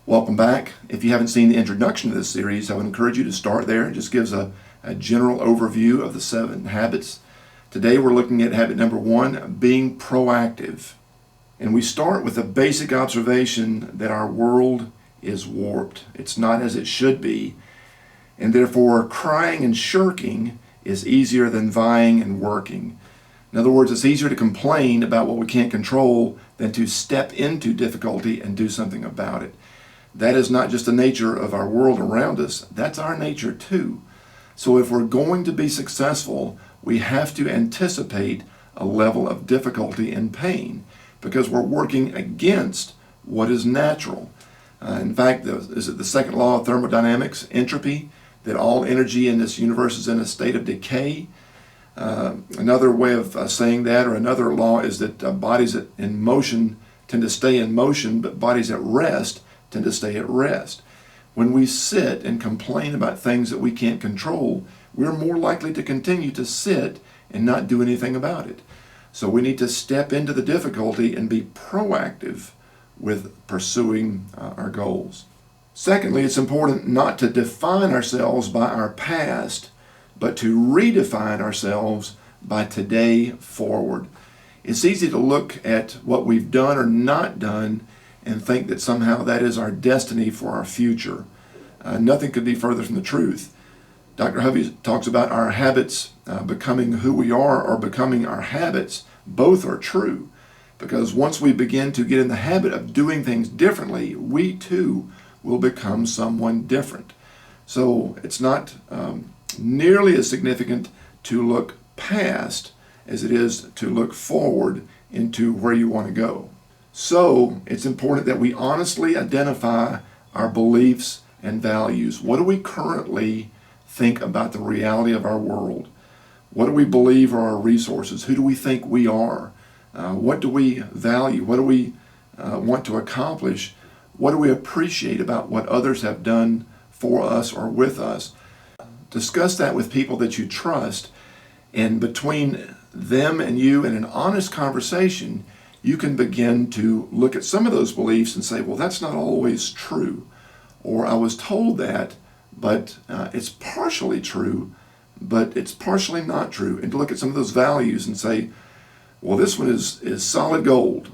Welcome back. If you haven't seen the introduction to this series, I would encourage you to start there. It just gives a general overview of the 7 habits. Today we're looking at habit number 1, being proactive. And we start with a basic observation that our world is warped. It's not as it should be. And therefore, crying and shirking is easier than vying and working. In other words, it's easier to complain about what we can't control than to step into difficulty and do something about it. That is not just the nature of our world around us, that's our nature too. So if we're going to be successful, we have to anticipate a level of difficulty and pain because we're working against what is natural. In fact, is it the second law of thermodynamics, entropy, that all energy in this universe is in a state of decay? Another way of saying that, or another law, is that bodies in motion tend to stay in motion, but bodies at rest tend to stay at rest. When we sit and complain about things that we can't control, we're more likely to continue to sit and not do anything about it. So we need to step into the difficulty and be proactive with pursuing our goals. Secondly, it's important not to define ourselves by our past, but to redefine ourselves by today forward. It's easy to look at what we've done or not done and think that somehow that is our destiny for our future. Nothing could be further from the truth. Dr. Hovey talks about our habits becoming who we are or becoming our habits. Both are true, because once we begin to get in the habit of doing things differently, we too will become someone different. So it's not nearly as significant to look past as it is to look forward into where you want to go. So it's important that we honestly identify our beliefs and values. What do we currently think about the reality of our world? What do we believe are our resources? Who do we think we are? What do we value? What do we want to accomplish? What do we appreciate about what others have done for us or with us? Discuss that with people that you trust, and between them and you in an honest conversation, you can begin to look at some of those beliefs and say, well, that's not always true. Or I was told that, but it's partially true, but it's partially not true. And to look at some of those values and say, well, this one is solid gold,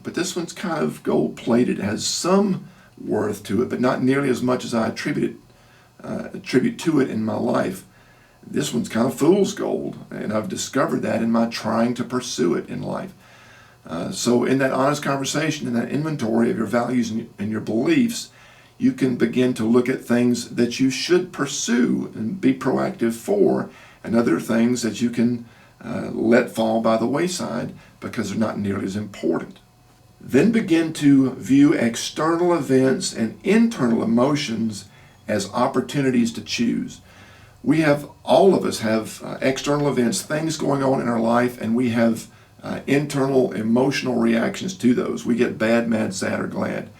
but this one's kind of gold-plated. It has some worth to it, but not nearly as much as I attribute to it in my life. This one's kind of fool's gold, and I've discovered that in my trying to pursue it in life. So in that honest conversation, in that inventory of your values and your beliefs, you can begin to look at things that you should pursue and be proactive for, and other things that you can let fall by the wayside because they're not nearly as important. Then begin to view external events and internal emotions as opportunities to choose. All of us have external events, things going on in our life, and we have internal emotional reactions to those. We get bad, mad, sad, or glad.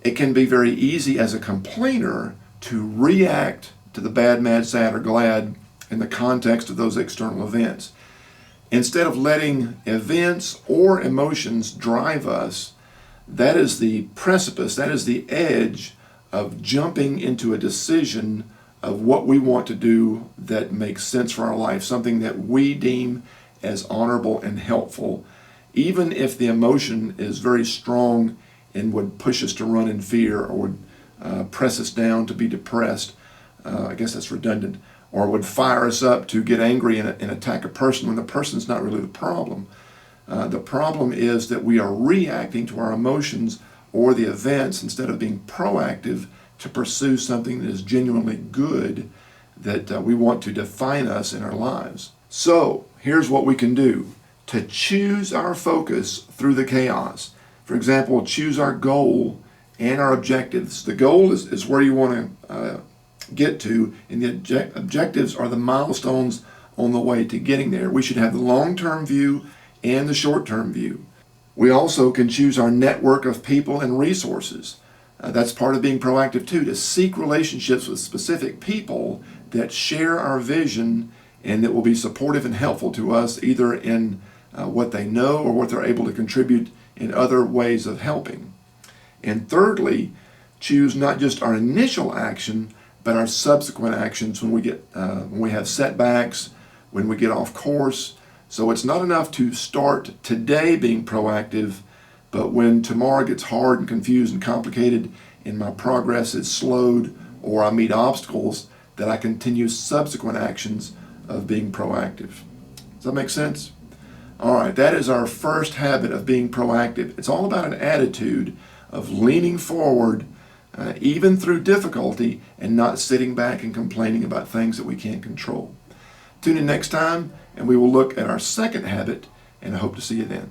It can be very easy as a complainer to react to the bad, mad, sad, or glad in the context of those external events. Instead of letting events or emotions drive us, that is the precipice, that is the edge of jumping into a decision of what we want to do that makes sense for our life, something that we deem as honorable and helpful, even if the emotion is very strong and would push us to run in fear, or would press us down to be depressed. I guess that's redundant. Or would fire us up to get angry and attack a person when the person's not really the problem. The problem is that we are reacting to our emotions or the events instead of being proactive to pursue something that is genuinely good, that we want to define us in our lives. So here's what we can do to choose our focus through the chaos. For example, choose our goal and our objectives. The goal is where you want to get to, and the objectives are the milestones on the way to getting there. We should have the long-term view and the short-term view. We also can choose our network of people and resources. That's part of being proactive too, to seek relationships with specific people that share our vision and that will be supportive and helpful to us, either in what they know or what they're able to contribute in other ways of helping. And thirdly, choose not just our initial action, but our subsequent actions when we have setbacks, when we get off course. So it's not enough to start today being proactive, but when tomorrow gets hard and confused and complicated and my progress is slowed or I meet obstacles, that I continue subsequent actions of being proactive. Does that make sense? All right, that is our first habit of being proactive. It's all about an attitude of leaning forward even through difficulty and not sitting back and complaining about things that we can't control. Tune in next time and we will look at our second habit, and I hope to see you then.